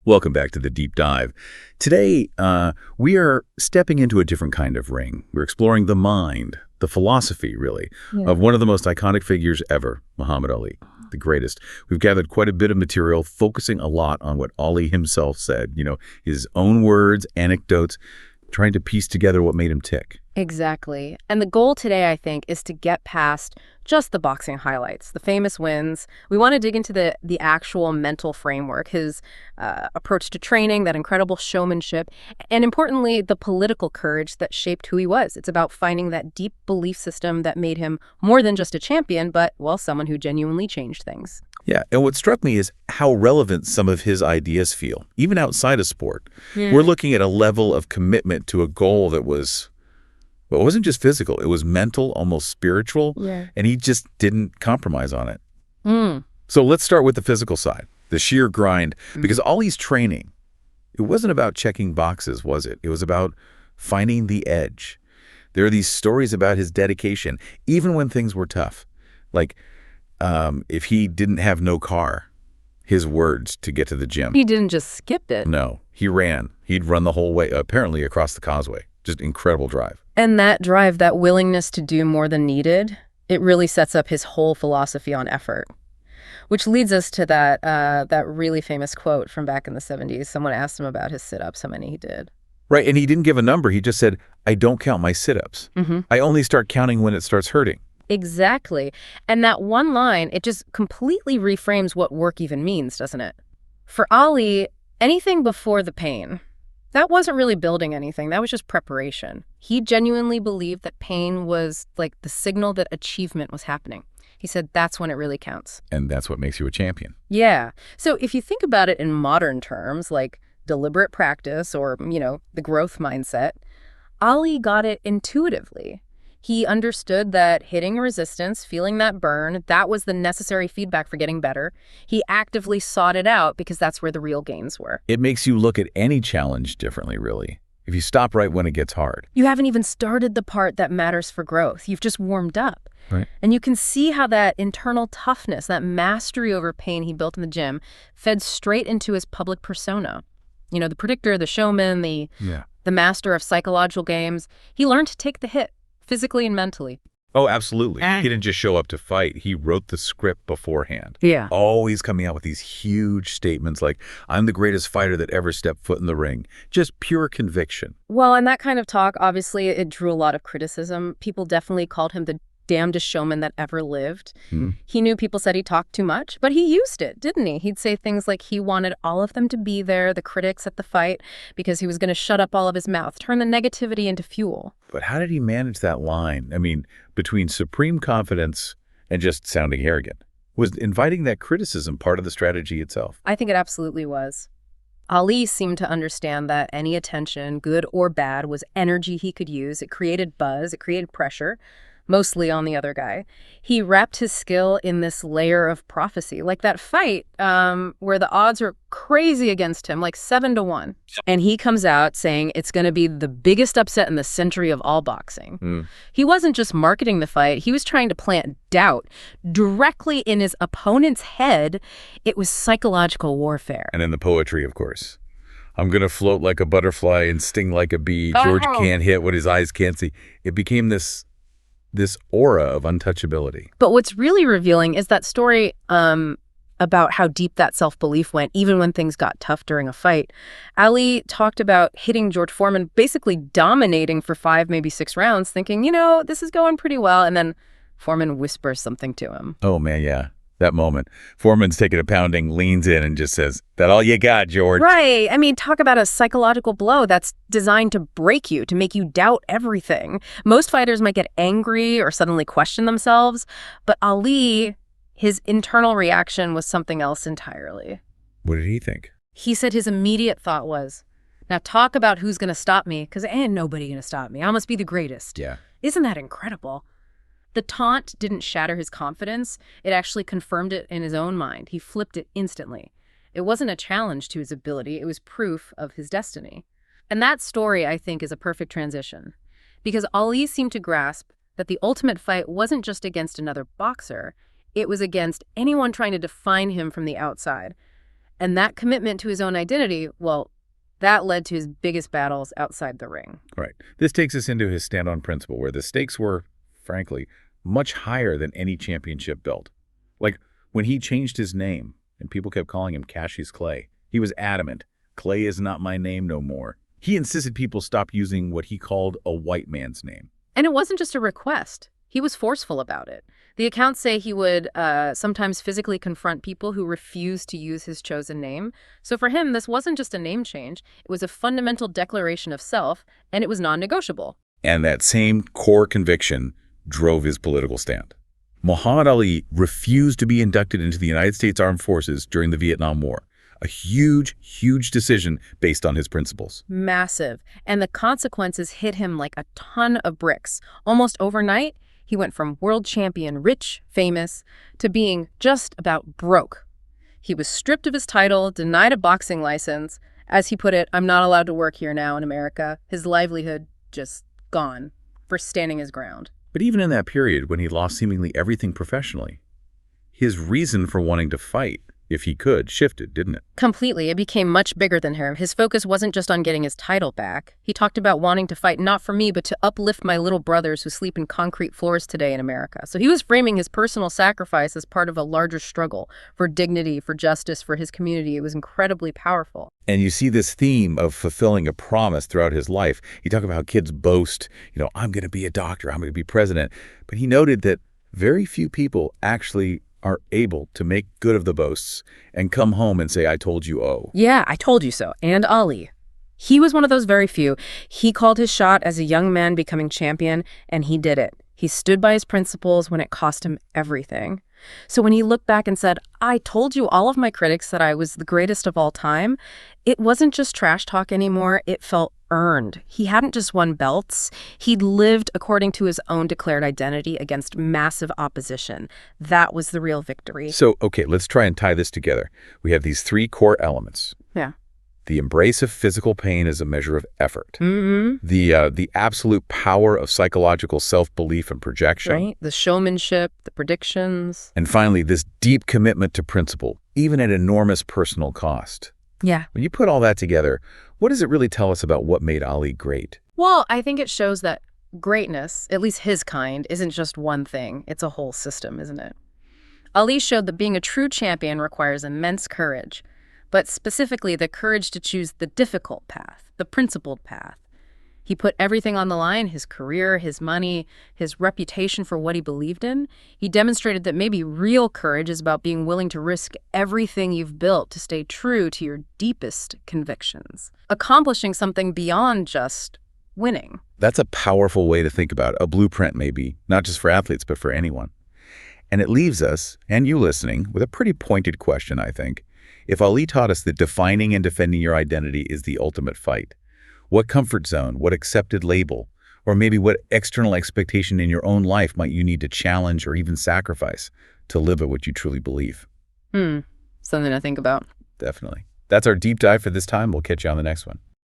Welcome back to the Deep Dive. Today, we are stepping into a different kind of ring. We're exploring the mind, the philosophy, really, of one of the most iconic figures ever, Muhammad Ali, the greatest. We've gathered quite a bit of material focusing a lot on what Ali himself said, his own words, anecdotes, trying to piece together what made him tick. Exactly. And the goal today, I think, is to get past just the boxing highlights, the famous wins. We want to dig into the actual mental framework, his approach to training, that incredible showmanship, and importantly, the political courage that shaped who he was. It's about finding that deep belief system that made him more than just a champion, but, well, someone who genuinely changed things. Yeah, and what struck me is how relevant some of his ideas feel, even outside of sport. We're looking at a level of commitment to a goal that was, well, it wasn't just physical, it was mental, almost spiritual, and he just didn't compromise on it. So let's start with the physical side, the sheer grind, because Ali's training, it wasn't about checking boxes, was it? It was about finding the edge. There are these stories about his dedication, even when things were tough, like if he didn't have no car, his words to get to the gym. He didn't just skip it. No, he ran. He'd run the whole way, apparently across the causeway. Just incredible drive. And that drive, that willingness to do more than needed, it really sets up his whole philosophy on effort. Which leads us to that really famous quote from back in the 70s. Someone asked him about his sit-ups, how many he did. Right, and he didn't give a number. He just said, I don't count my sit-ups. I only start counting when it starts hurting. Exactly. And that one line, it just completely reframes what work even means, doesn't it? For Ali, anything before the pain, that wasn't really building anything. That was just preparation. He genuinely believed that pain was like the signal that achievement was happening. He said that's when it really counts. And that's what makes you a champion. Yeah. So if you think about it in modern terms, like deliberate practice or, the growth mindset, Ali got it intuitively. He understood that hitting resistance, feeling that burn, that was the necessary feedback for getting better. He actively sought it out because that's where the real gains were. It makes you look at any challenge differently, really. If you stop right when it gets hard. You haven't even started the part that matters for growth. You've just warmed up. Right. And you can see how that internal toughness, that mastery over pain he built in the gym, fed straight into his public persona. The predictor, the showman, the master of psychological games. He learned to take the hit. Physically and mentally. Oh, absolutely. He didn't just show up to fight. He wrote the script beforehand. Yeah. Always coming out with these huge statements like, I'm the greatest fighter that ever stepped foot in the ring. Just pure conviction. Well, and that kind of talk, obviously, it drew a lot of criticism. People definitely called him the damnedest showman that ever lived. He knew people said he talked too much, but he used it, didn't he? He'd say things like he wanted all of them to be there, the critics at the fight, because he was going to shut up all of his mouth, turn the negativity into fuel. But how did he manage that line? I mean, between supreme confidence and just sounding arrogant? Was inviting that criticism part of the strategy itself? I think it absolutely was. Ali seemed to understand that any attention, good or bad, was energy he could use. It created buzz, it created pressure. Mostly on the other guy. He wrapped his skill in this layer of prophecy, like that fight where the odds are crazy against him, like 7-1. And he comes out saying it's going to be the biggest upset in the century of all boxing. He wasn't just marketing the fight. He was trying to plant doubt directly in his opponent's head. It was psychological warfare. And in the poetry, of course. I'm going to float like a butterfly and sting like a bee. George can't hit what his eyes can't see. It became this aura of untouchability. But what's really revealing is that story about how deep that self-belief went, even when things got tough during a fight. Ali talked about hitting George Foreman, basically dominating for 5, maybe 6 rounds, thinking, this is going pretty well. And then Foreman whispers something to him. Oh, man, yeah. That moment. Foreman's taking a pounding, leans in and just says, that all you got, George? Right. I mean, talk about a psychological blow that's designed to break you, to make you doubt everything. Most fighters might get angry or suddenly question themselves, but Ali, his internal reaction was something else entirely. What did he think? He said his immediate thought was, now talk about who's going to stop me, because ain't nobody going to stop me. I must be the greatest. Yeah. Isn't that incredible? The taunt didn't shatter his confidence. It actually confirmed it in his own mind. He flipped it instantly. It wasn't a challenge to his ability. It was proof of his destiny. And that story, I think, is a perfect transition. Because Ali seemed to grasp that the ultimate fight wasn't just against another boxer. It was against anyone trying to define him from the outside. And that commitment to his own identity, well, that led to his biggest battles outside the ring. Right. This takes us into his stand on principle, where the stakes were, frankly, much higher than any championship belt. Like when he changed his name and people kept calling him Cassius Clay, he was adamant. Clay is not my name no more. He insisted people stop using what he called a white man's name. And it wasn't just a request. He was forceful about it. The accounts say he would sometimes physically confront people who refused to use his chosen name. So for him, this wasn't just a name change. It was a fundamental declaration of self, and it was non-negotiable. And that same core conviction drove his political stand. Muhammad Ali refused to be inducted into the United States Armed Forces during the Vietnam War. A huge, huge decision based on his principles. Massive. And the consequences hit him like a ton of bricks. Almost overnight, he went from world champion, rich, famous, to being just about broke. He was stripped of his title, denied a boxing license. As he put it, I'm not allowed to work here now in America. His livelihood just gone for standing his ground. But even in that period, when he lost seemingly everything professionally, his reason for wanting to fight, if he could, shifted, didn't it? Completely. It became much bigger than him. His focus wasn't just on getting his title back. He talked about wanting to fight not for me, but to uplift my little brothers who sleep in concrete floors today in America. So he was framing his personal sacrifice as part of a larger struggle for dignity, for justice, for his community. It was incredibly powerful. And you see this theme of fulfilling a promise throughout his life. He talked about how kids boast, I'm going to be a doctor, I'm going to be president. But he noted that very few people actually are able to make good of the boasts and come home and say, I told you oh. Yeah, I told you so. And Ali. He was one of those very few. He called his shot as a young man becoming champion, and he did it. He stood by his principles when it cost him everything. So when he looked back and said, I told you all of my critics that I was the greatest of all time, it wasn't just trash talk anymore. It felt earned. He hadn't just won belts. He'd lived according to his own declared identity against massive opposition. That was the real victory. So, okay, let's try and tie this together. We have these three core elements. Yeah. The embrace of physical pain as a measure of effort. Mm-hmm. The absolute power of psychological self-belief and projection. Right. The showmanship, the predictions. And finally, this deep commitment to principle, even at enormous personal cost. Yeah. When you put all that together, what does it really tell us about what made Ali great? Well, I think it shows that greatness, at least his kind, isn't just one thing. It's a whole system, isn't it? Ali showed that being a true champion requires immense courage, but specifically the courage to choose the difficult path, the principled path. He put everything on the line, his career, his money, his reputation for what he believed in. He demonstrated that maybe real courage is about being willing to risk everything you've built to stay true to your deepest convictions, accomplishing something beyond just winning. That's a powerful way to think about it. A blueprint, maybe, not just for athletes, but for anyone. And it leaves us, and you listening, with a pretty pointed question, I think. If Ali taught us that defining and defending your identity is the ultimate fight, what comfort zone, what accepted label, or maybe what external expectation in your own life might you need to challenge or even sacrifice to live at what you truly believe? Something to think about. Definitely. That's our deep dive for this time. We'll catch you on the next one.